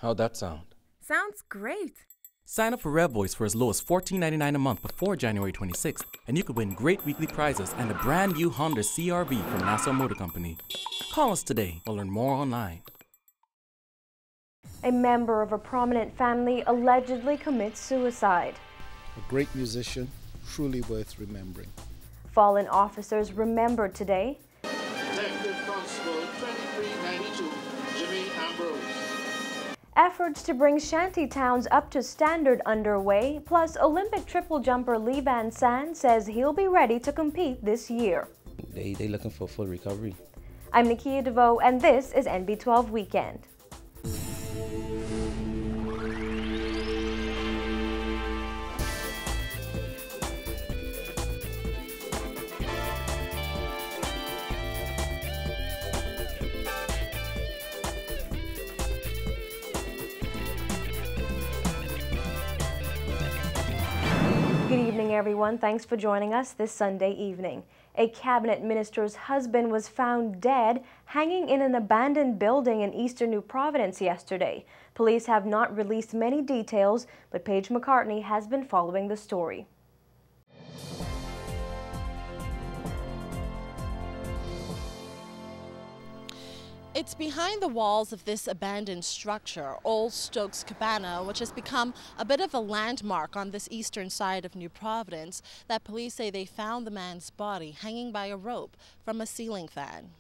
How'd that sound? Sounds great. Sign up for Rev Voice for as low as $14.99 a month before January 26th, and you could win great weekly prizes and a brand new Honda CR-V from Nassau Motor Company. Call us today or learn more online. A member of a prominent family allegedly commits suicide. A great musician, truly worth remembering. Fallen officers remembered today. Detective Constable 2392, Jimmy Ambrose. Efforts to bring shanty towns up to standard underway, plus Olympic triple jumper Lee Van Sant says he'll be ready to compete this year. They looking for full recovery. I'm Nikia DeVoe, and this is NB12 Weekend. Good evening, everyone. Thanks for joining us this Sunday evening. A cabinet minister's husband was found dead, hanging in an abandoned building in eastern New Providence yesterday. Police have not released many details, but Paige McCartney has been following the story. It's behind the walls of this abandoned structure, Old Stokes Cabana, which has become a bit of a landmark on this eastern side of New Providence, that police say they found the man's body hanging by a rope from a ceiling fan.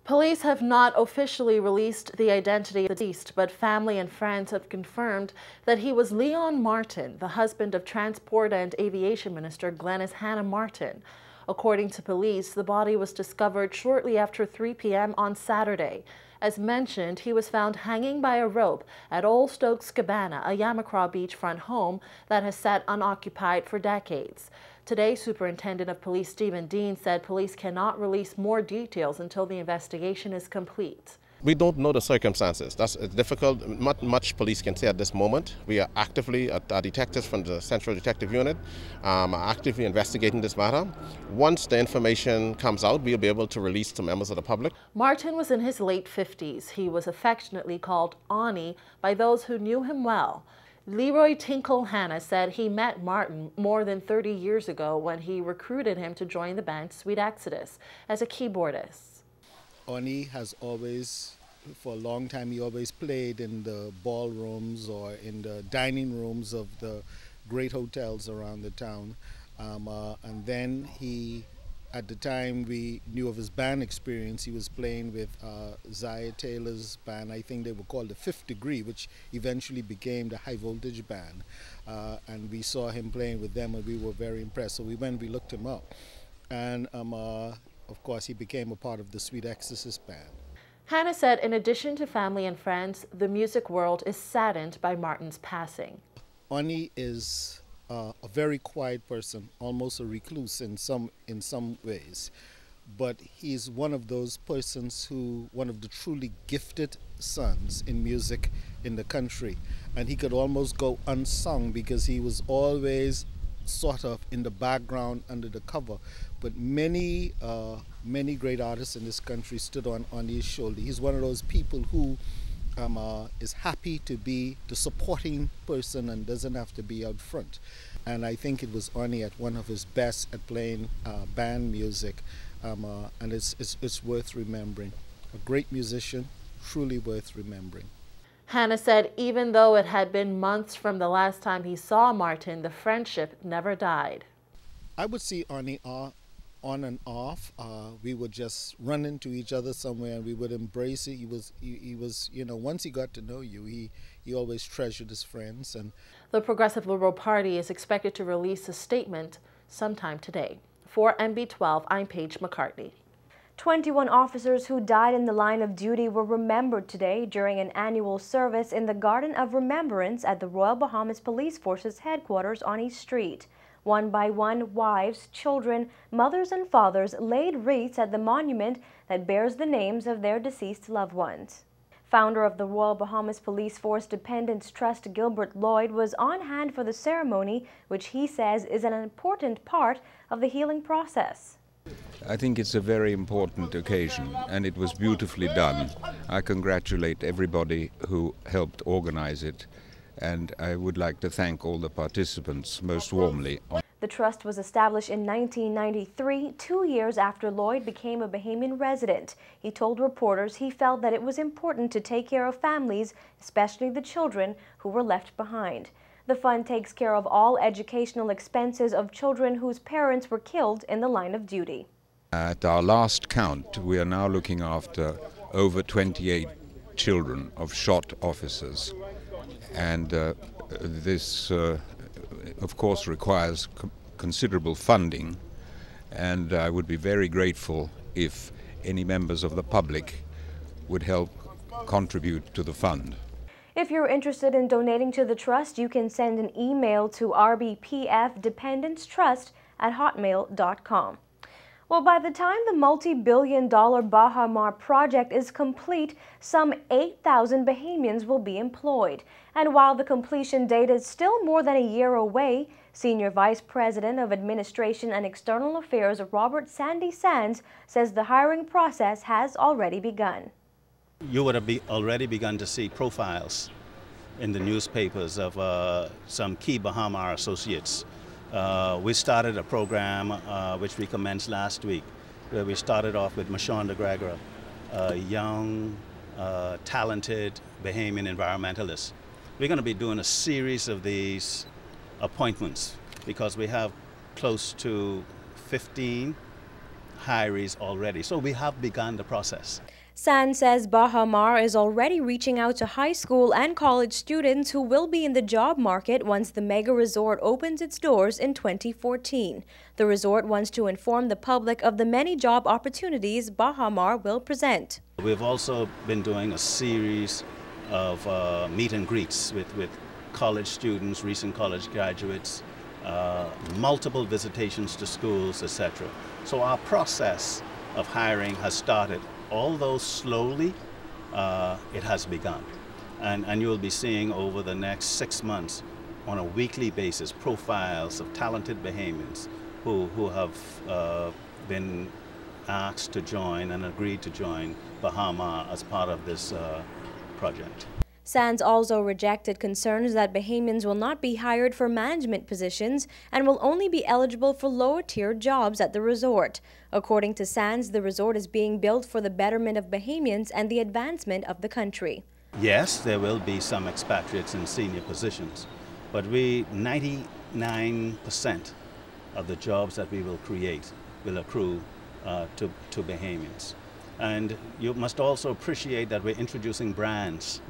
Police have not officially released the identity of the deceased, but family and friends have confirmed that he was Leon Martin, the husband of Transport and Aviation Minister Glenys Hannah Martin. According to police, the body was discovered shortly after 3 p.m. on Saturday. As mentioned, he was found hanging by a rope at Old Stokes Cabana, a Yamacraw beachfront home that has sat unoccupied for decades. Today, Superintendent of Police Stephen Dean said police cannot release more details until the investigation is complete. We don't know the circumstances. That's difficult. Not much police can say at this moment. We are actively, our detectives from the Central Detective Unit are actively investigating this matter. Once the information comes out, we'll be able to release to members of the public. Martin was in his late 50s. He was affectionately called Ani by those who knew him well. Leroy Tinkle Hannah said he met Martin more than 30 years ago when he recruited him to join the band Sweet Exodus as a keyboardist. Oni has always, for a long time, he always played in the ballrooms or in the dining rooms of the great hotels around the town. And then he, at the time we knew of his band experience, he was playing with Zaya Taylor's band. I think they were called the Fifth Degree, which eventually became the High Voltage Band. And we saw him playing with them and we were very impressed. So we looked him up. And of course, he became a part of the Sweet Exorcist Band. Hannah said in addition to family and friends, the music world is saddened by Martin's passing. Oni is a very quiet person, almost a recluse in some ways. But he's one of those persons one of the truly gifted sons in music in the country. And he could almost go unsung because he was always sort of in the background under the cover, but many great artists in this country stood on his shoulder. He's one of those people who is happy to be the supporting person and doesn't have to be out front. And I think it was Oni at one of his best at playing band music, and it's worth remembering. A great musician, truly worth remembering. Hannah said even though it had been months from the last time he saw Martin, the friendship never died. I would see Ani on and off. We would just run into each other somewhere and we would embrace it. He was, you know, once he got to know you, he always treasured his friends. And the Progressive Liberal Party is expected to release a statement sometime today. For NB12, I'm Paige McCartney. 21 officers who died in the line of duty were remembered today during an annual service in the Garden of Remembrance at the Royal Bahamas Police Force's headquarters on East Street. One by one, wives, children, mothers and fathers laid wreaths at the monument that bears the names of their deceased loved ones. Founder of the Royal Bahamas Police Force Dependents Trust, Gilbert Lloyd, was on hand for the ceremony, which he says is an important part of the healing process. I think it's a very important occasion, and it was beautifully done. I congratulate everybody who helped organize it, and I would like to thank all the participants most warmly. The trust was established in 1993, 2 years after Lloyd became a Bahamian resident. He told reporters he felt that it was important to take care of families, especially the children who were left behind. The fund takes care of all educational expenses of children whose parents were killed in the line of duty. At our last count, we are now looking after over 28 children of shot officers, and this of course requires considerable funding, and I would be very grateful if any members of the public would help contribute to the fund. If you're interested in donating to the trust, you can send an email to rbpfdependencetrust@hotmail.com. Well, by the time the multi-billion-dollar Bahamar project is complete, some 8,000 Bahamians will be employed. And while the completion date is still more than a year away, Senior Vice President of Administration and External Affairs Robert Sandy Sands says the hiring process has already begun. You would have already begun to see profiles in the newspapers of some key Bahamar associates. We started a program which we commenced last week, where we started off with Mashonda Gregory, a young, talented Bahamian environmentalist. We're going to be doing a series of these appointments because we have close to 15 hirees already. So we have begun the process. Sands says Bahamar is already reaching out to high school and college students who will be in the job market once the mega resort opens its doors in 2014. The resort wants to inform the public of the many job opportunities Bahamar will present. We've also been doing a series of meet and greets with college students, recent college graduates, multiple visitations to schools, etc. So our process of hiring has started. Although slowly, it has begun. And you will be seeing over the next 6 months, on a weekly basis, profiles of talented Bahamians who have been asked to join and agreed to join Bahamar as part of this project. Sands also rejected concerns that Bahamians will not be hired for management positions and will only be eligible for lower-tier jobs at the resort. According to Sands, the resort is being built for the betterment of Bahamians and the advancement of the country. Yes, there will be some expatriates in senior positions, but 99% of the jobs that we will create will accrue to Bahamians. And you must also appreciate that we're introducing brands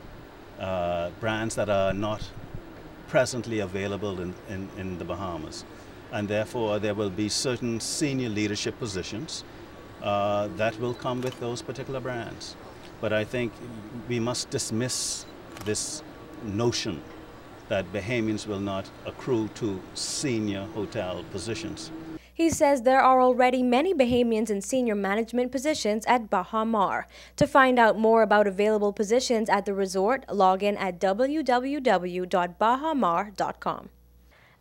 that are not presently available in the Bahamas. And therefore there will be certain senior leadership positions that will come with those particular brands. But I think we must dismiss this notion that Bahamians will not accrue to senior hotel positions. He says there are already many Bahamians in senior management positions at Bahamar. To find out more about available positions at the resort, log in at www.bahamar.com.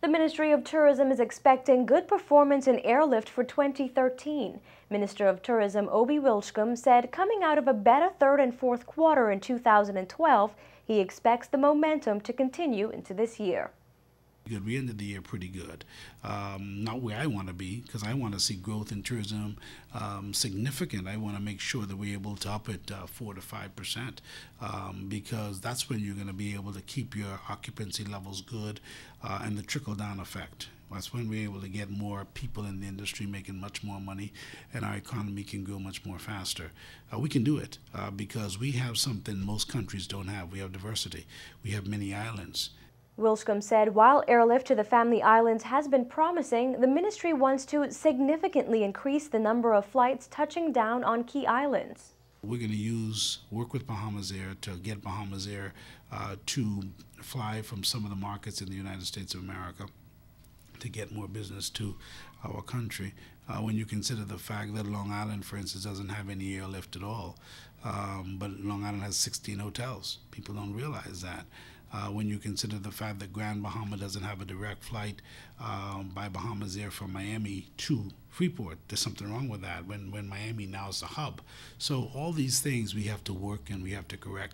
The Ministry of Tourism is expecting good performance in airlift for 2013. Minister of Tourism Obi Wilshcombe said coming out of a better third and fourth quarter in 2012, he expects the momentum to continue into this year. Good. We ended the year pretty good. Not where I want to be, because I want to see growth in tourism significant. I want to make sure that we're able to up it 4 to 5%, because that's when you're going to be able to keep your occupancy levels good and the trickle-down effect. That's when we're able to get more people in the industry making much more money, and our economy can grow much more faster. We can do it because we have something most countries don't have. We have diversity. We have many islands. Wilshcombe said while airlift to the Family Islands has been promising, the ministry wants to significantly increase the number of flights touching down on key islands. We're going to work with Bahamas Air to get Bahamas Air to fly from some of the markets in the United States of America to get more business to our country. When you consider the fact that Long Island, for instance, doesn't have any airlift at all, but Long Island has 16 hotels. People don't realize that. when you consider the fact that Grand Bahama doesn't have a direct flight by Bahamas Air from Miami to Freeport. There's something wrong with that when Miami now is the hub. So all these things we have to work and we have to correct.